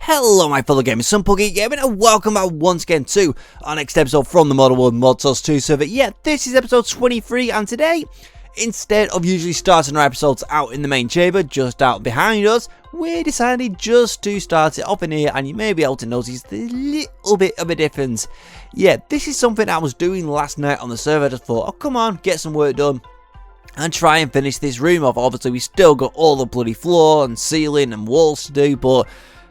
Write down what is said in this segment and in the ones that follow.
Hello my fellow gamers, Geek Gaming, and welcome back once again to our next episode from the Modern World Modsauce 2 server. Yeah, this is episode 23, and today, instead of usually starting our episodes out in the main chamber, just out behind us, we decided just to start it off in here, and you may be able to notice the little bit of a difference. Yeah, this is something I was doing last night on the server. I just thought, oh come on, get some work done and try and finish this room off. Obviously, we still got all the bloody floor and ceiling and walls to do, but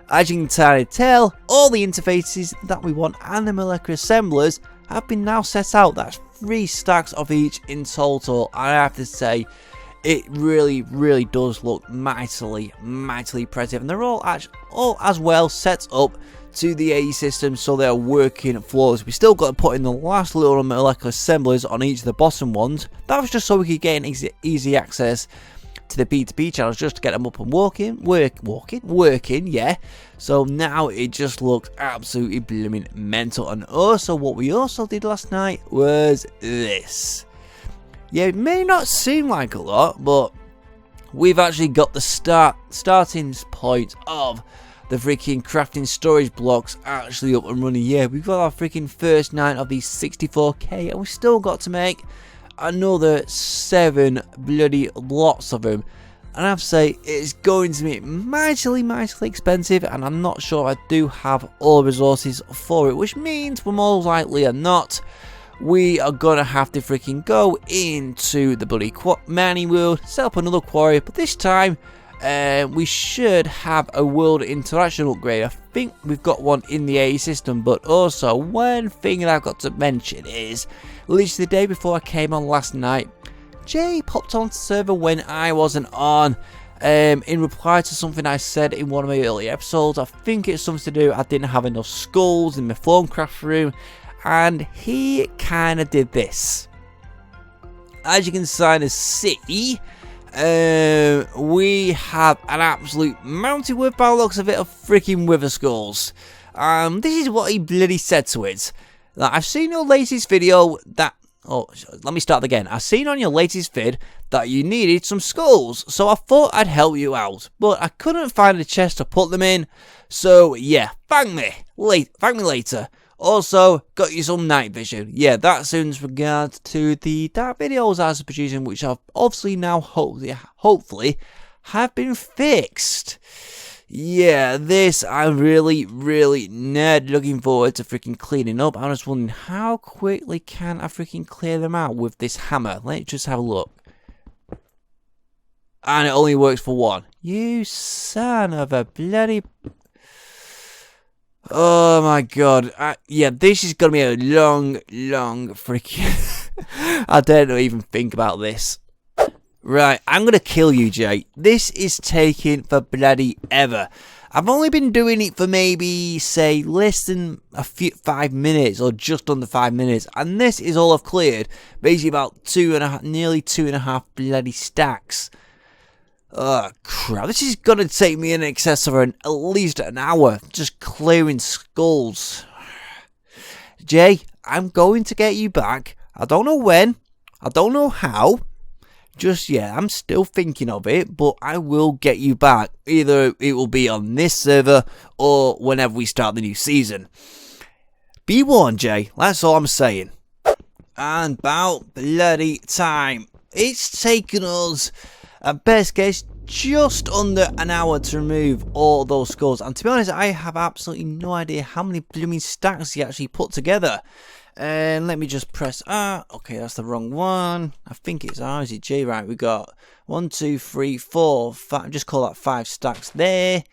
as you can tell, all the interfaces that we want and the molecular assemblers have been now set out. That's 3 stacks of each in total. I have to say, it really does look mightily impressive, and they're all as well set up to the AE system, so they're working flawless. We still got to put in the last little molecular assemblers on each of the bottom ones. That was just so we could get an easy access to the P2P channels, just to get them up and working, yeah. So now it just looks absolutely blooming mental. And also, what we also did last night was this. Yeah, it may not seem like a lot, but we've actually got the starting point of the freaking crafting storage blocks actually up and running. Yeah, we've got our freaking first 9 of these 64k, and we still got to make another 7 bloody lots of them. And I have to say, it's going to be mightily expensive, and I'm not sure I do have all the resources for it, which means we're more likely than not, we are gonna have to freaking go into the bloody mining world, set up another quarry, but this time we should have a world interaction upgrade. I think we've got one in the AE system, but also one thing that I've got to mention is, literally the day before I came on last night, Jay popped onto the server when I wasn't on, in reply to something I said in one of my early episodes. I think it's something to do, I didn't have enough skulls in my Formcraft room, and he kind of did this. As you can kind of see, we have an absolute mountain worth by the looks of it of freaking wither skulls. This is what he bloody said to it. Like, I've seen your latest video that... Oh, let me start again. I've seen on your latest vid that you needed some skulls, so I thought I'd help you out, but I couldn't find a chest to put them in, so yeah, thank me later. Also, got you some night vision. Yeah, that's in regards to the dark videos I was producing, which I've obviously now hopefully have been fixed. Yeah, this I'm really looking forward to freaking cleaning up. I'm just wondering, how quickly can I freaking clear them out with this hammer? Let's just have a look. And it only works for 1. You son of a bloody... Oh my god. Yeah, this is gonna be a long freaking... I don't even think about this. Right, I'm gonna kill you, Jay. This is taking for bloody ever. I've only been doing it for maybe, say, less than 5 minutes, or just under 5 minutes, and this is all I've cleared. Basically about nearly 2.5 bloody stacks. Oh crap, this is gonna take me in excess of at least an hour, just clearing skulls. Jay, I'm going to get you back. I don't know when, I don't know how. Just yet, I'm still thinking of it, but I will get you back. Either it will be on this server, or whenever we start the new season. Be warned, Jay, that's all I'm saying. And about bloody time. It's taken us, at best case, just under an hour to remove all those skulls. And to be honest, I have absolutely no idea how many blooming stacks he actually put together. And let me just press R. Okay, that's the wrong one. I think it's R. Is it J? Right, we got 1, 2, 3, 4, 5. Just call that 5 stacks there.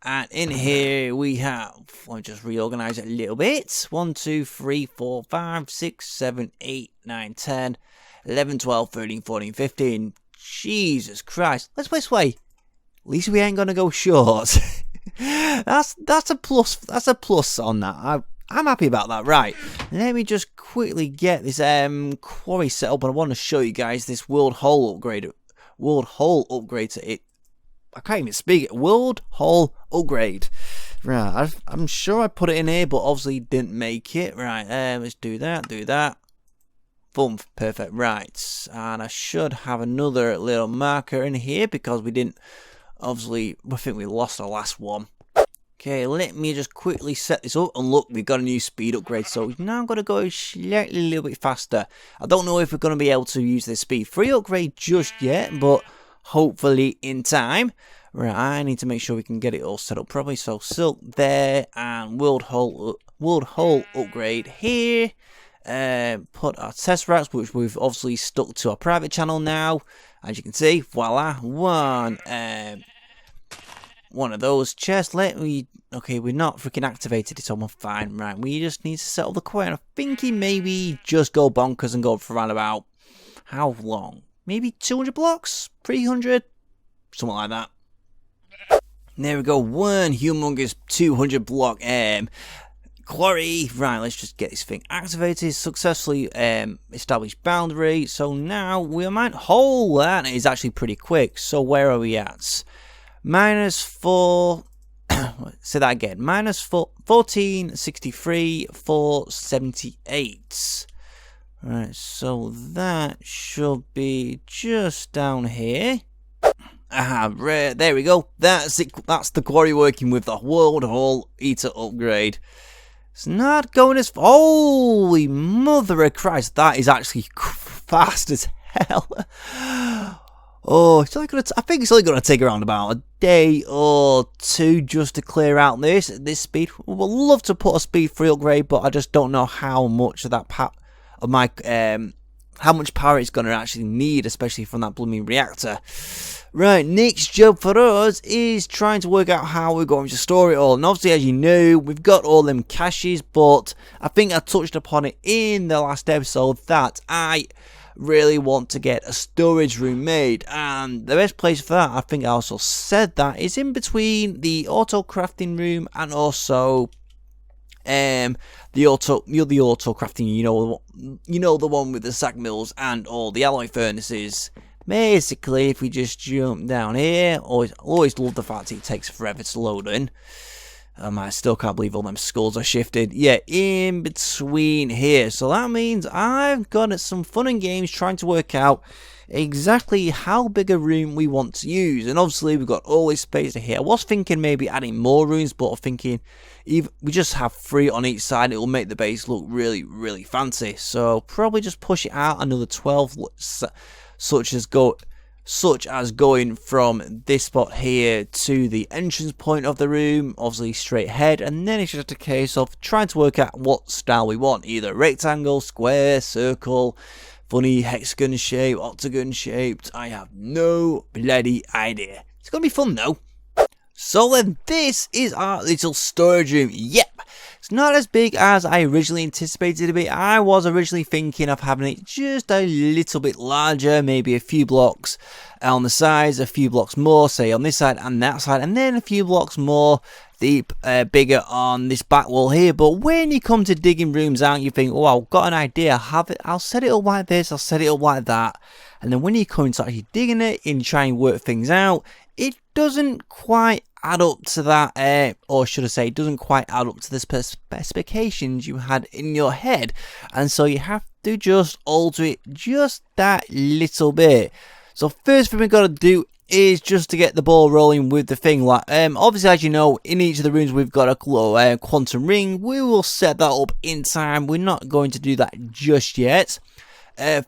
And in here we have, I'll just reorganize it a little bit. 1, 2, 3, 4, 5, 6, 7, 8, 9, 10, 11, 12, 13, 14, 15. Jesus Christ. Let's put it this way. At least we ain't gonna go short. that's a plus. That's a plus on that. I'm happy about that. Right, let me just quickly get this quarry set up, and I want to show you guys this world hole upgrade to it. I can't even speak. World hole upgrade. Right, I'm sure I put it in here, but obviously didn't make it. Right, let's do that. Boom, perfect. Right, and I should have another little marker in here because we didn't. Obviously, I think we lost our last one. Okay, let me just quickly set this up, and look, we've got a new speed upgrade, so we've now got to go slightly a little bit faster. I don't know if we're going to be able to use the speed 3 upgrade just yet, but hopefully in time. Right, I need to make sure we can get it all set up properly, so silk there, and world hole upgrade here. Put our test racks, which we've obviously stuck to our private channel now, as you can see. Voila, one of those chests. Okay, we're not freaking activated it, so I'm fine. Right, we just need to set up the coin. I'm thinking maybe just go bonkers and go for around about, how long? Maybe 200 blocks? 300? Something like that. There we go, one humongous 200 block quarry. Right, let's just get this thing activated. Successfully established boundary. So now we might hold that. Is actually pretty quick. So where are we at? -4. Say that again. -1463, 478. Right, so that should be just down here. There we go. That's it. That's the quarry working with the World Hall Eater upgrade. It's not going as... Holy mother of Christ. That is actually fast as hell. Oh, I think it's only going to take around about a day or two just to clear out this speed. We'd love to put a speed 3 upgrade, but I just don't know how much of that how much power it's going to actually need, especially from that blooming reactor. Right, next job for us is trying to work out how we're going to store it all. And obviously, as you know, we've got all them caches, but I think I touched upon it in the last episode that I really want to get a storage room made, and the best place for that, I think I also said that, is in between the auto crafting room and also the auto crafting, you know the one with the sack mills and all the alloy furnaces. Basically, if we just jump down here, always love the fact it takes forever to load in. I still can't believe all them skulls are shifted. Yeah, in between here. So that means I've got some fun and games trying to work out exactly how big a room we want to use. And obviously we've got all this space here. I was thinking maybe adding more rooms, but I'm thinking if we just have 3 on each side, it will make the base look really, really fancy. So probably just push it out another 12, such as going from this spot here to the entrance point of the room, obviously straight ahead, and then it's just a case of trying to work out what style we want, either rectangle, square, circle, funny hexagon shape, octagon shaped. I have no bloody idea. It's gonna be fun though. So then this is our little storage room. Yep, it's not as big as I originally anticipated it to be. I was originally thinking of having it just a little bit larger, maybe a few blocks on the sides, a few blocks more, say on this side and that side, and then a few blocks more deep, bigger on this back wall here. But when you come to digging rooms out, you think, oh, I've got an idea, I'll set it up like this, I'll set it up like that. And then when you come to actually digging it and try and work things out, it doesn't quite add up to that, or should I say, it doesn't quite add up to the specifications you had in your head. And so you have to just alter it just that little bit. So first thing we've got to do is just to get the ball rolling with the thing. Like, obviously, as you know, in each of the rooms we've got a little quantum ring. We will set that up in time. We're not going to do that just yet.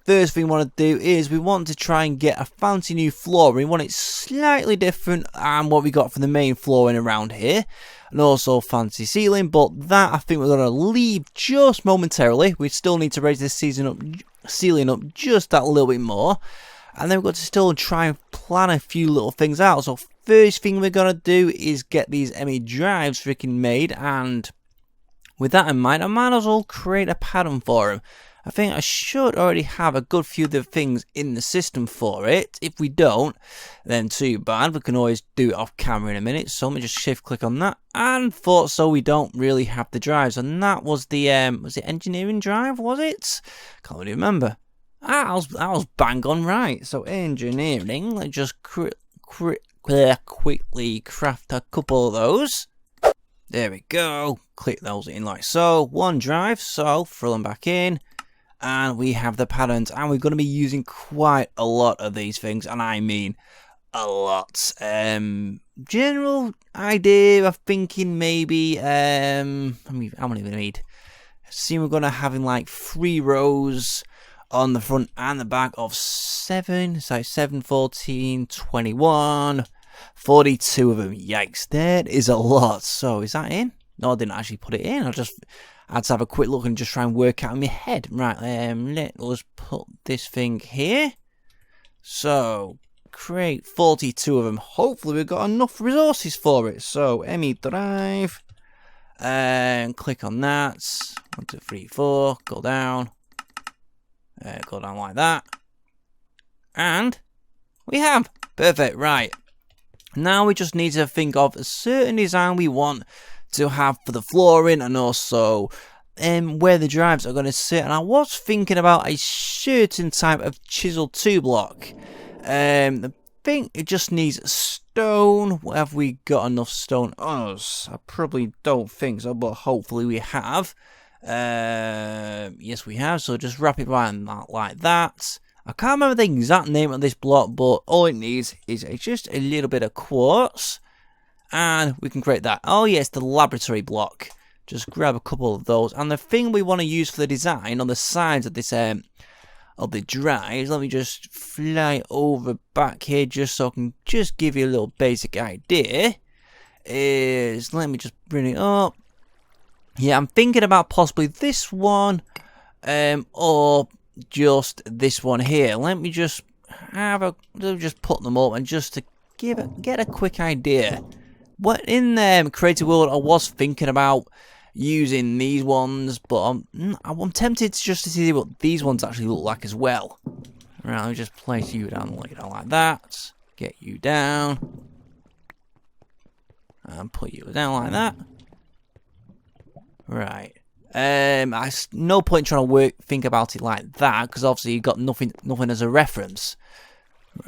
First thing we want to do is we want to try and get a fancy new floor. We want it slightly different than what we got from the main flooring around here, and also fancy ceiling, but that I think we're going to leave just momentarily. We still need to raise this ceiling up just that little bit more, and then we've got to still try and plan a few little things out. So first thing we're going to do is get these ME drives freaking made, and with that in mind, I might as well create a pattern for them. I think I should already have a good few of the things in the system for it. If we don't, then too bad. We can always do it off camera in a minute. So let me just shift click on that. And thought so we don't really have the drives. And that was the, was it engineering drive, was it? Can't really remember. I was bang on right. So engineering, let's just quickly craft a couple of those. There we go. Click those in like so. One drive, so throw them back in. And we have the patterns, and we're going to be using quite a lot of these things, and I mean a lot. General idea of thinking maybe, how many do we need? See, we're going to have like 3 rows on the front and the back of 7. So 7, 14, 21, 42 of them. Yikes, that is a lot. So is that in? No, I didn't actually put it in. I had to have a quick look and just try and work out in my head. Right, let's put this thing here. So, create 42 of them. Hopefully we've got enough resources for it. So, ME drive. And click on that. 1, 2, 3, 4. Go down. Go down like that. And we have. Perfect, right. Now we just need to think of a certain design we want to have for the flooring, and also where the drives are going to sit. And I was thinking about a certain type of chisel 2 block. I think it just needs stone. Have we got enough stone on us? I probably don't think so, but hopefully we have. Yes, we have. So just wrap it around like that. I can't remember the exact name of this block, but all it needs is just a little bit of quartz. And we can create that. Oh yes, the laboratory block. Just grab a couple of those. And the thing we want to use for the design on the sides of this of the drives, let me just fly over back here just so I can just give you a little basic idea. Is, let me just bring it up. Yeah, I'm thinking about possibly this one, or just this one here. Let me just put them up and just to get a quick idea. What in Creative World I was thinking about using these ones, but I'm tempted just to see what these ones actually look like as well. Right, let me just place you down like that. Get you down. And put you down like that. Right. No point trying to think about it like that, because obviously you've got nothing as a reference.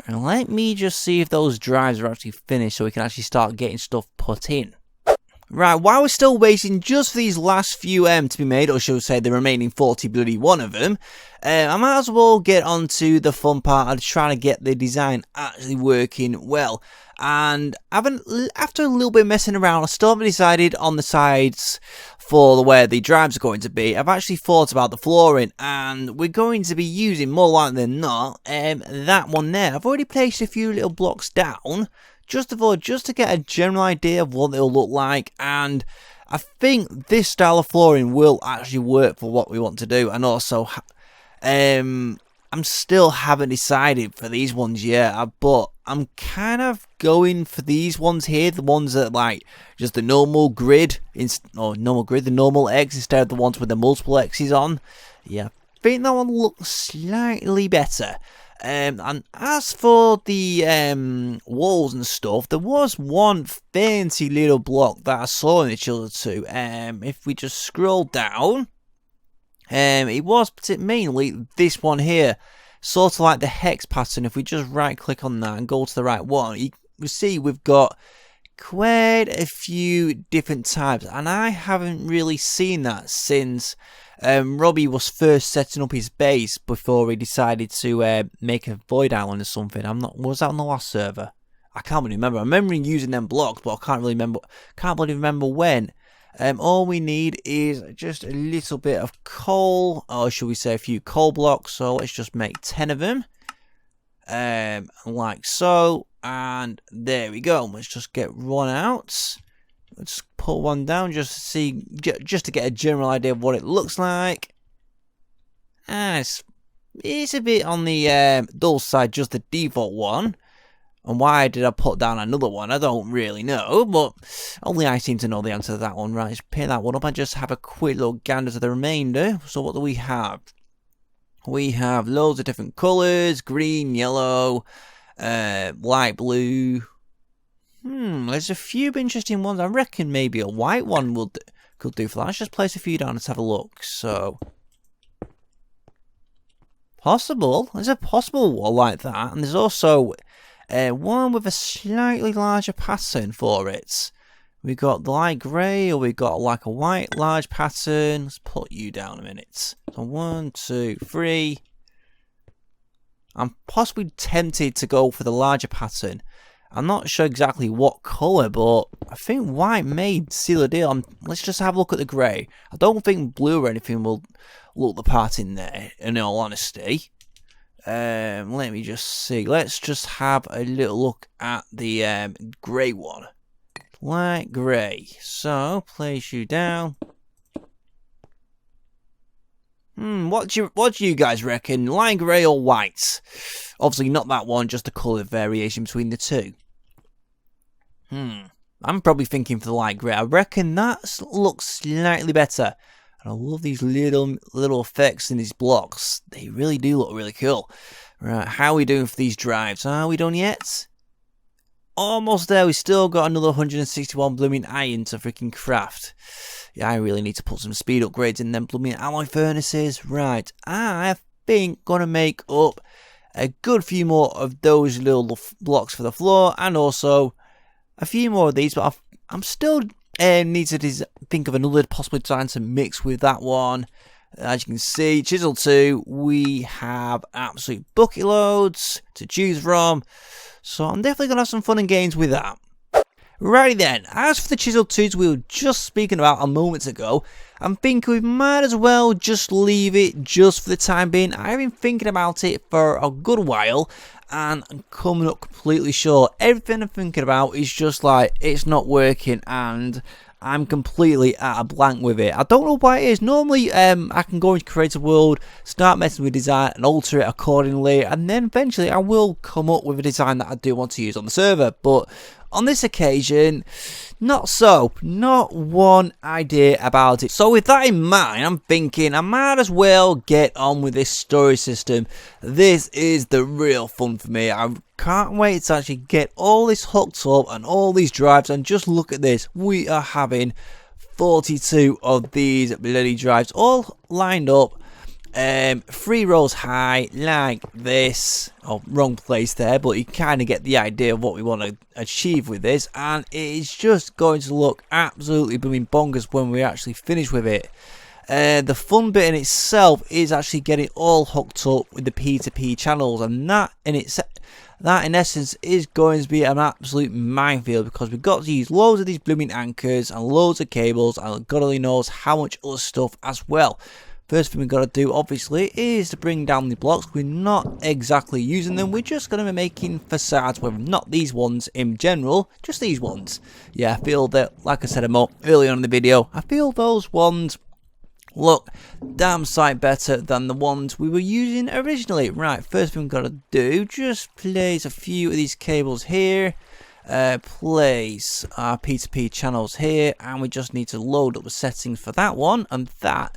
Right, let me just see if those drives are actually finished so we can actually start getting stuff put in. Right, while we're still waiting just for these last few to be made, or shall we say the remaining 41 of them, I might as well get on to the fun part of trying to get the design actually working well. And after a little bit of messing around, I still haven't decided on the sides for where the drives are going to be. I've actually thought about the flooring, and we're going to be using, more likely than not, that one there. I've already placed a few little blocks down, just to get a general idea of what they'll look like, and I think this style of flooring will actually work for what we want to do. And also, I'm still haven't decided for these ones yet, but I'm kind of going for these ones here, the ones that like just the normal grid, the normal X instead of the ones with the multiple X's on. Yeah, I think that one looks slightly better. And as for the walls and stuff, there was one fancy little block that I saw in the Chiller 2. If we just scroll down, it was mainly this one here, sort of like the hex pattern. If we just right click on that and go to the right one, you see we've got quite a few different types, and I haven't really seen that since Robbie was first setting up his base before he decided to make a void island or something. Was that on the last server? I can't really remember. I remember using them blocks, but I can't really remember when. All we need is just a little bit of coal, or should we say a few coal blocks. So let's just make 10 of them, like so, and there we go. Let's just get one out. Let's put one down just to see, just to get a general idea of what it looks like. It's a bit on the dull side, just the default one. And why did I put down another one? I don't really know, but only I seem to know the answer to that one. Right, let's pick that one up and just have a quick little gander to the remainder. So what do we have? We have loads of different colours: green, yellow, light blue. There's a few interesting ones. I reckon maybe a white one could do for that. Let's just place a few down. Let's have a look. So, possible. There's a possible wall like that, and there's also one with a slightly larger pattern for it. We got the light grey, or we got like a white large pattern. Let's put you down a minute. So 1, 2, 3. I'm possibly tempted to go for the larger pattern. I'm not sure exactly what colour, but I think white may seal the deal. Let's just have a look at the grey. I don't think blue or anything will look the part in there, in all honesty. Let me just see. Let's just have a little look at the grey one. Light grey. So, place you down. What do you guys reckon? Light grey or white? Obviously not that one, just the colour variation between the two. I'm probably thinking for the light grey. I reckon that looks slightly better. And I love these little effects in these blocks. They really do look really cool. Right, how are we doing for these drives? Are we done yet? Almost there. We still got another 161 blooming iron to freaking craft. Yeah, I really need to put some speed upgrades in them blooming alloy furnaces. Right, I think gonna make up a good few more of those little blocks for the floor, and also a few more of these, but I'm still need to think of another possible design to mix with that one. As you can see, Chisel 2, we have absolute bucket loads to choose from, so I'm definitely going to have some fun and games with that. Righty then, as for the Chisel 2s we were just speaking about a moment ago, I'm thinking we might as well just leave it just for the time being. I've been thinking about it for a good while, and I'm coming up completely short. Everything I'm thinking about is just like, it's not working, and I'm completely at a blank with it. I don't know why it is. Normally, I can go into Creative World, start messing with design, and alter it accordingly, and then eventually I will come up with a design that I do want to use on the server. But on this occasion, not so. Not one idea about it. So with that in mind, I'm thinking I might as well get on with this story system. This is the real fun for me. I can't wait to actually get all this hooked up and all these drives, and just look at this. We are having 42 of these bloody drives all lined up. 3 rows high like this. Oh, wrong place there, but you kind of get the idea of what we want to achieve with this, and it is just going to look absolutely booming bonkers when we actually finish with it. The fun bit in itself is actually getting all hooked up with the P2P channels, and that in essence is going to be an absolute minefield, because we've got to use loads of these blooming anchors and loads of cables, and God only knows how much other stuff as well. First thing we've got to do, obviously, is to bring down the blocks. We're not exactly using them. We're just going to be making facades, well, not these ones in general, just these ones. Yeah, I feel that, like I said earlier on in the video, I feel those ones look damn sight better than the ones we were using originally. Right, first thing we've got to do, just place a few of these cables here. Place our P2P channels here, and we just need to load up the settings for that one, and that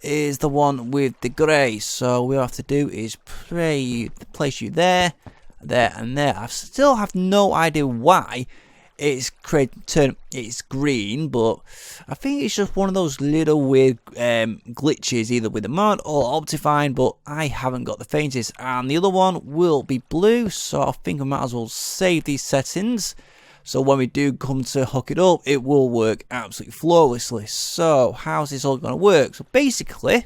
is the one with the grey. So what we have to do is place you there, there, and there. I still have no idea why it's green, but I think it's just one of those little weird glitches, either with the mod or Optifine, but I haven't got the faintest. And the other one will be blue, so I think I might as well save these settings, so when we do come to hook it up, it will work absolutely flawlessly. So how's this all going to work? So basically,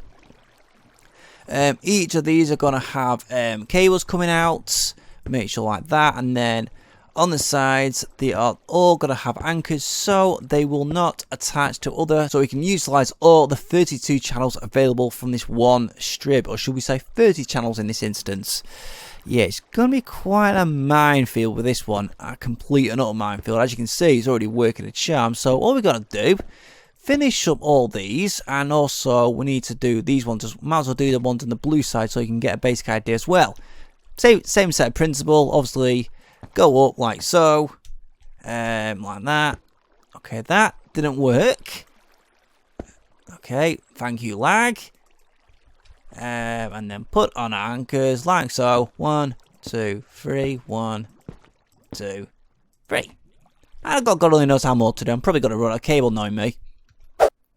each of these are going to have cables coming out, make sure like that, and then on the sides they are all going to have anchors, so they will not attach to other, so we can utilize all the 32 channels available from this one strip, or should we say 30 channels in this instance. Yeah, it's going to be quite a minefield with this one, a complete and utter minefield. As you can see, it's already working a charm. So all we've got to do, finish up all these, and also we need to do these ones. Might as well do the ones on the blue side so you can get a basic idea as well. Same set of principle, obviously. Go up like so, like that. Okay, that didn't work. Okay, thank you, lag. And then put on our anchors like so. 1, 2, 3. 1, 2, 3. God only knows how more to do. I'm probably going to run a cable knowing me.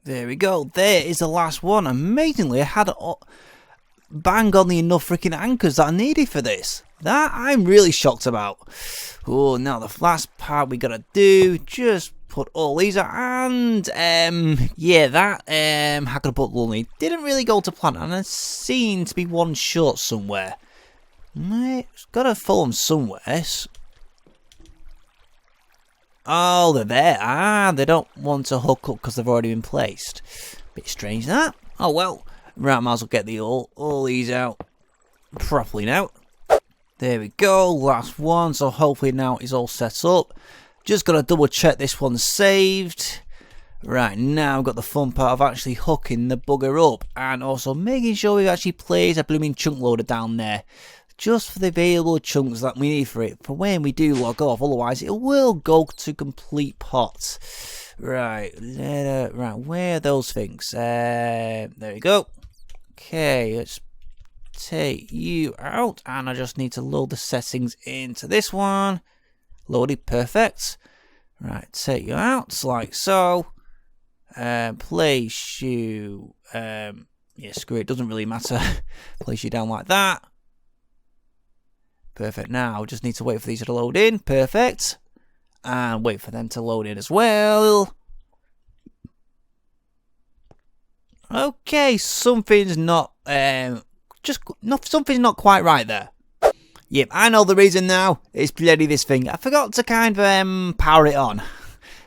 There we go. There is the last one. Amazingly, I had bang on the enough freaking anchors that I needed for this. That I'm really shocked about. Oh, now the last part we gotta do, just put all these out, and yeah, that how could I put lonely? Didn't really go to plan, and it seemed to be one short somewhere. It's got to fall them somewhere. Oh, they're there. Ah, they don't want to hook up because they've already been placed. Bit strange that. Oh well. Right, might as well get all these out properly now. There we go, last one. So hopefully now it's all set up. Just got to double check this one's saved. Right, now I've got the fun part of actually hooking the bugger up and also making sure we actually place a blooming chunk loader down there. Just for the available chunks that we need for it, for when we do log off, otherwise it will go to complete pot. Right, right, where are those things? There we go. Okay, let's take you out, and I just need to load the settings into this one. Loaded, perfect. Right, take you out, like so. Place you, yeah, screw it, doesn't really matter. Place you down like that. Perfect. Now, just need to wait for these to load in. Perfect. And wait for them to load in as well. Okay, something's not something's not quite right there. Yep, I know the reason now. It's bloody this thing. I forgot to kind of power it on.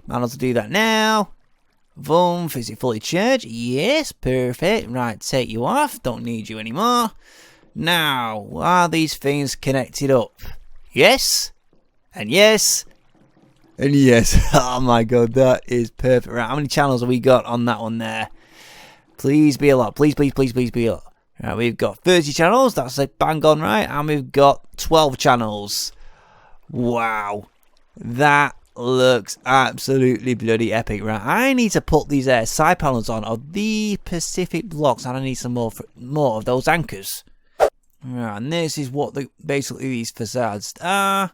Might as well do that now. Vroom, is it fully charged? Yes, perfect. Right, take you off. Don't need you anymore. Now, are these things connected up? Yes, and yes, and yes. Oh my god, that is perfect. Right, how many channels have we got on that one there? Please be a lot. Please, please, please, please be a lot. Right, we've got 30 channels. That's a bang on right. And we've got 12 channels. Wow. That looks absolutely bloody epic. Right, I need to put these side panels on of the Pacific blocks. And I need some more of those anchors. Right, and this is what basically these facades are.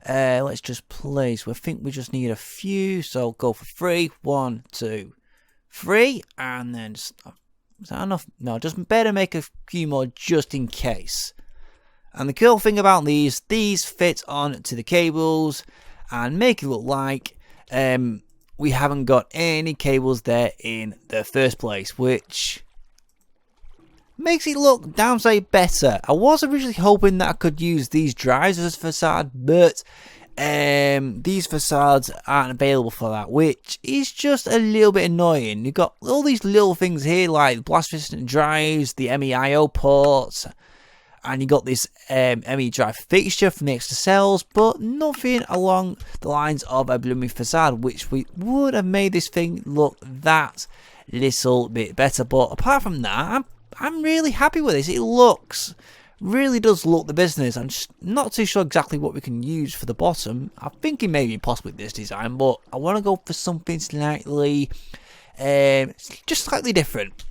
Let's just place. I think we just need a few, so go for 3. 1, 2, 3, and then is that enough? No, just better make a few more just in case. And the cool thing about these fit onto the cables and make it look like we haven't got any cables there in the first place, which makes it look downside better. I was originally hoping that I could use these drives as a facade, but these facades aren't available for that, which is just a little bit annoying. You've got all these little things here like blast resistant drives, the MEIO ports, and you got this ME drive fixture from the extra cells, but nothing along the lines of a blooming facade, which would have made this thing look that little bit better. But apart from that, I'm really happy with this. It really does look the business. I'm just not too sure exactly what we can use for the bottom. I'm thinking maybe possibly this design, but I want to go for something slightly, just slightly different.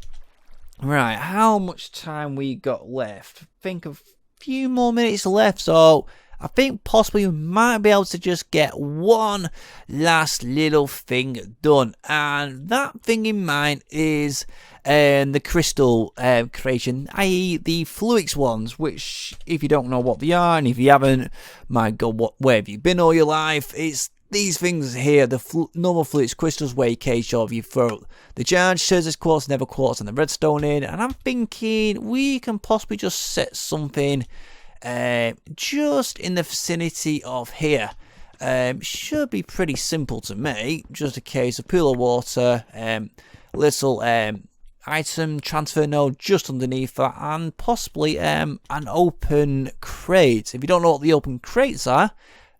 Right, how much time we got left? I think a few more minutes left, so I think possibly we might be able to just get one last little thing done. And that thing in mind is the crystal creation, i.e. the Fluix ones, which if you don't know what they are, and if you haven't, my god, where have you been all your life? It's these things here, the normal Fluix crystals where you cage off, you throw the charge, scissors quartz, never quartz, and the redstone in. And I'm thinking we can possibly just set something just in the vicinity of here. Should be pretty simple to make. Just a case of pool of water, little item transfer node just underneath that, and possibly an open crate. If you don't know what the open crates are,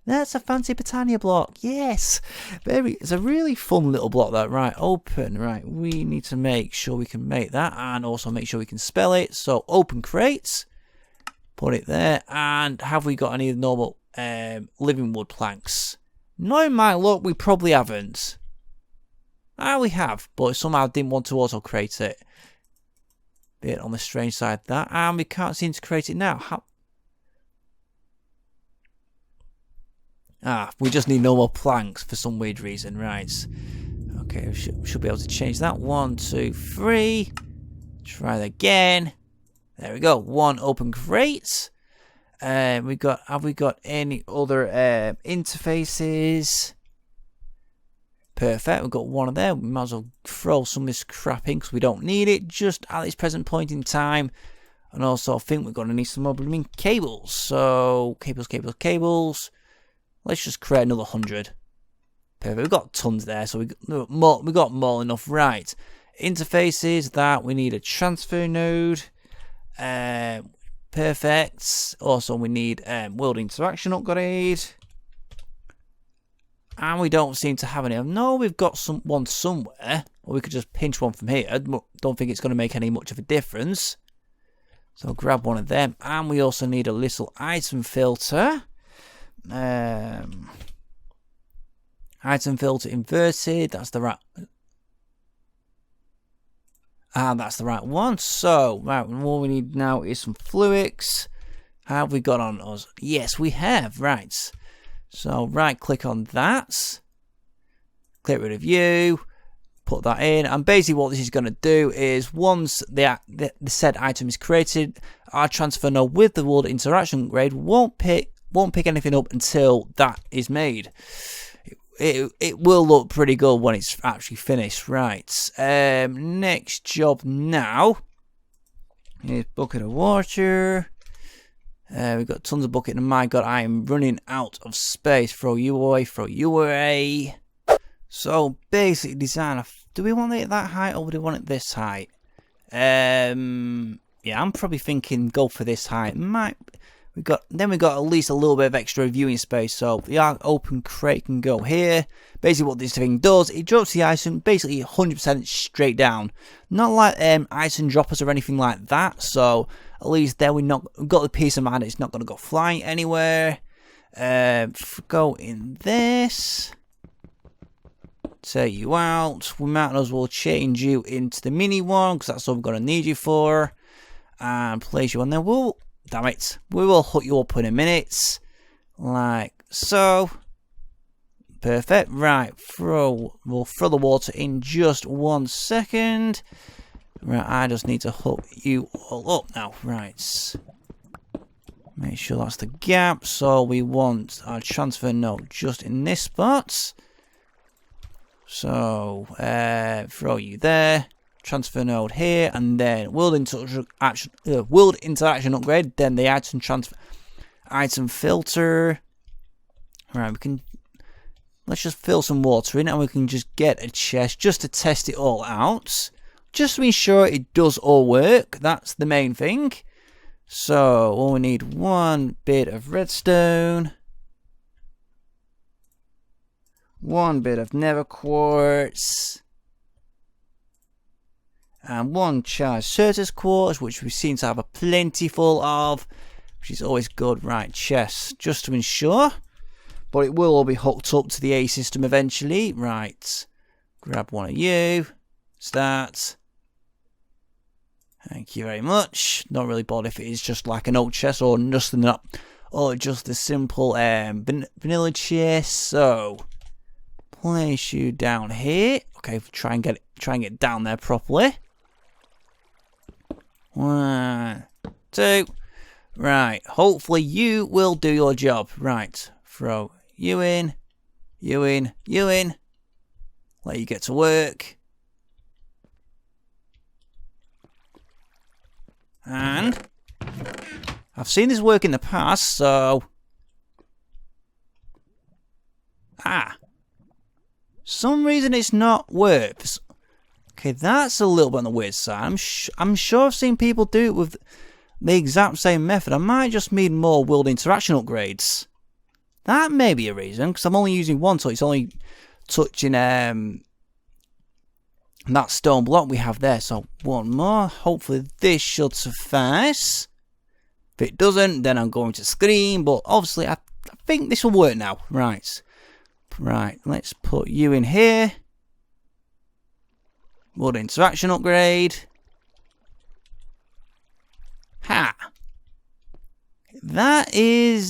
that's a fancy Britannia block. Yes, it's a really fun little block that. Right, open. Right, we need to make sure we can make that, and also make sure we can spell it. So open crates. Put it there. And have we got any normal living wood planks? Knowing my luck, we probably haven't. We have, but somehow didn't want to auto create it. Bit on the strange side of that, and we can't seem to create it now. We just need no more planks for some weird reason. Right. Okay, we should be able to change that. 1, 2, 3. Try that again. There we go. 1 open crate. Have we got any other interfaces? Perfect. We've got one of there. We might as well throw some of this crap in because we don't need it just at this present point in time. And also, I think we're going to need some more blooming cables. So, cables. Let's just create another 100. Perfect. We've got tons there, so we got more than enough. Right. Interfaces, that we need a transfer node. Perfect. Also, we need world interaction upgrade. And we don't seem to have any. No, we've got one somewhere. Or we could just pinch one from here. Don't think it's going to make any much of a difference. So grab one of them. And we also need a little item filter. Item filter inverted. That's the right. That's the right one. So, right, what we need now is some fluids. Have we got on us? Yes, we have. Right. So, right click on that. Click rid of you. Put that in. And basically what this is going to do is once the said item is created, our transfer node with the world interaction upgrade won't pick anything up until that is made. It will look pretty good when it's actually finished. Right. Next job now is bucket of water. We've got tons of bucket, and my god, I am running out of space. Throw you away. So basically, design. Do we want it that height or do we want it this height? Yeah, I'm probably thinking go for this height. We got at least a little bit of extra viewing space. So the open crate can go here. Basically, what this thing does, it drops the item basically 100% straight down. Not like item droppers or anything like that. So at least there we've got the peace of mind it's not going to go flying anywhere. Go in this. Take you out. We might as well change you into the mini one because that's what we're going to need you for. And place you on there. Damn it. We will hook you up in a minute. Like so. Perfect. Right. We'll throw the water in just 1 second. Right. I just need to hook you all up now. Right. Make sure that's the gap. So we want our transfer node just in this spot. So throw you there. Transfer node here, and then world interaction upgrade. Then the item filter. Right, let's just fill some water in, and we can just get a chest just to test it all out, just to be sure it does all work. That's the main thing. So all we need 1 bit of redstone, 1 bit of nether quartz. And 1 charged Certus quartz, which we seem to have a plentiful of, which is always good. Right, chest, just to ensure. But it will all be hooked up to the A system eventually. Right, grab one of you. Start. Thank you very much. Not really bothered if it is just like an oak chest or nothing up, or just a simple vanilla chest. So place you down here. Okay, try and get down there properly. 1, 2. Right. Hopefully you will do your job. Right. Throw you in. Let you get to work. And I've seen this work in the past, so some reason it's not worked. Okay, that's a little bit on the weird side. I'm sure I've seen people do it with the exact same method. I might just need more world interaction upgrades. That may be a reason, because I'm only using one, so it's only touching that stone block we have there. So 1 more. Hopefully this should suffice. If it doesn't, then I'm going to scream. But obviously, I think this will work now. Right. Right, let's put you in here. World interaction upgrade. Ha! That is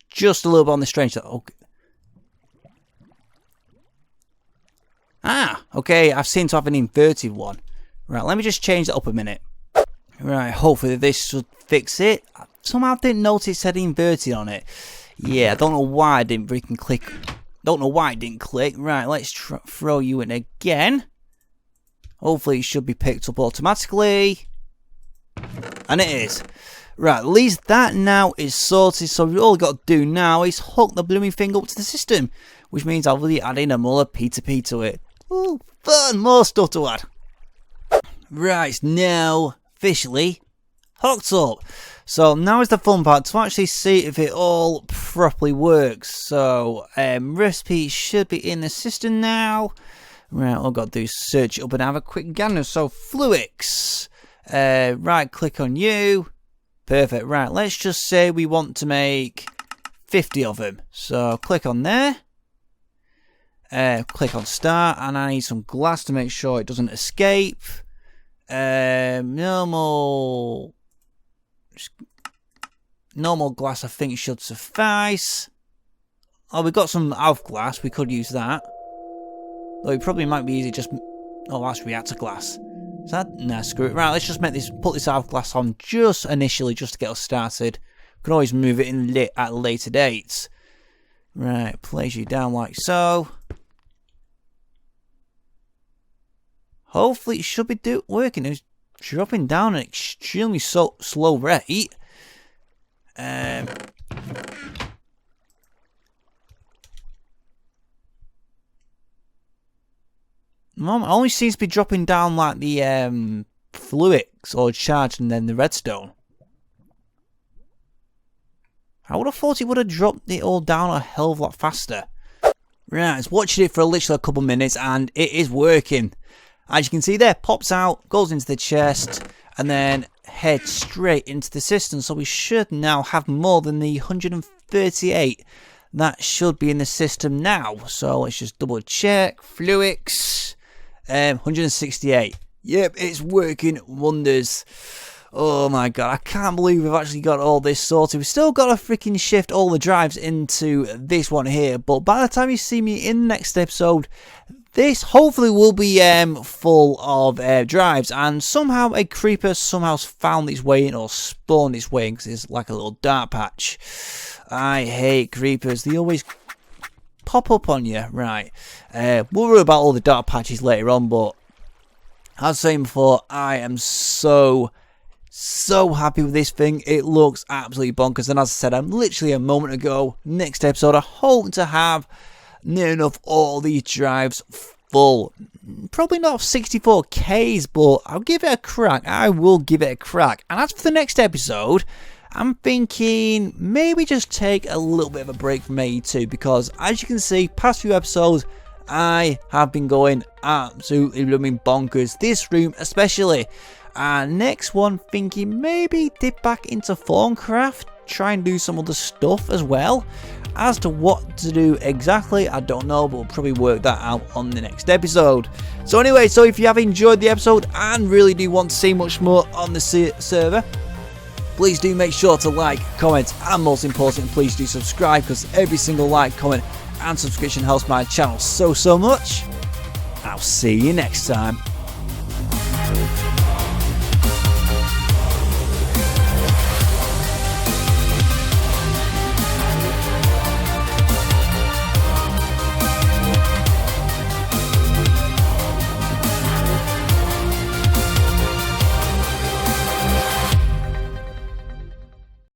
just a little bit on the strange side. Okay. Okay, I've seen to have an inverted one. Right, let me just change that up a minute. Right, hopefully this should fix it. Somehow I didn't notice it said inverted on it. Yeah, I don't know why I didn't freaking click. Don't know why it didn't click. Right, let's throw you in again. Hopefully it should be picked up automatically. And it is. Right, at least that now is sorted, so all we've got to do now is hook the blooming thing up to the system, which means I'll be adding another P2P to it. Ooh, fun, more stuff to add. Right, now officially hooked up. So now is the fun part, to actually see if it all properly works. So recipe should be in the system now. Right, all I've got to do is search it up and have a quick gander. So Fluix, right click on you. Perfect. Right, let's just say we want to make 50 of them. So click on there. Click on start, and I need some glass to make sure it doesn't escape. Normal glass I think should suffice. Oh, we've got some ALF glass, we could use that. Though it probably might be easy just... Oh, that's reactor glass. Is that... Nah, screw it. Right, let's just put this ALF glass on just initially, just to get us started. We can always move it in at later dates. Right, place you down like so. Hopefully it should be working. It's dropping down at an extremely slow rate. It only seems to be dropping down like the Fluix or charge and then the redstone. I would have thought it would have dropped it all down a hell of a lot faster. Right, I was watching it for literally a couple minutes and it is working. As you can see there, pops out, goes into the chest, and then heads straight into the system. So we should now have more than the 138 that should be in the system now. So let's just double check. Fluix, 168. Yep, it's working wonders. Oh my god, I can't believe we've actually got all this sorted. We've still got to freaking shift all the drives into this one here. But by the time you see me in the next episode, this hopefully will be full of drives, and somehow a creeper somehow's found its way in or spawned its way in because it's like a little dark patch. I hate creepers, they always pop up on you. Right, we'll worry about all the dark patches later on, but as I was saying before, I am so happy with this thing. It looks absolutely bonkers, and as I said, I'm literally a moment ago, next episode I hope to have near enough all these drives full. Probably not 64Ks, but I'll give it a crack. I will give it a crack. And as for the next episode, I'm thinking maybe just take a little bit of a break from AE2, because as you can see, past few episodes I have been going absolutely blooming bonkers, this room especially. And next one, thinking maybe dip back into Hermicraft, try and do some other stuff as well. As to what to do exactly, I don't know, but we'll probably work that out on the next episode. So anyway, so if you have enjoyed the episode and really do want to see much more on the server, please do make sure to like, comment, and most important, please do subscribe, because every single like, comment, and subscription helps my channel so much. I'll see you next time.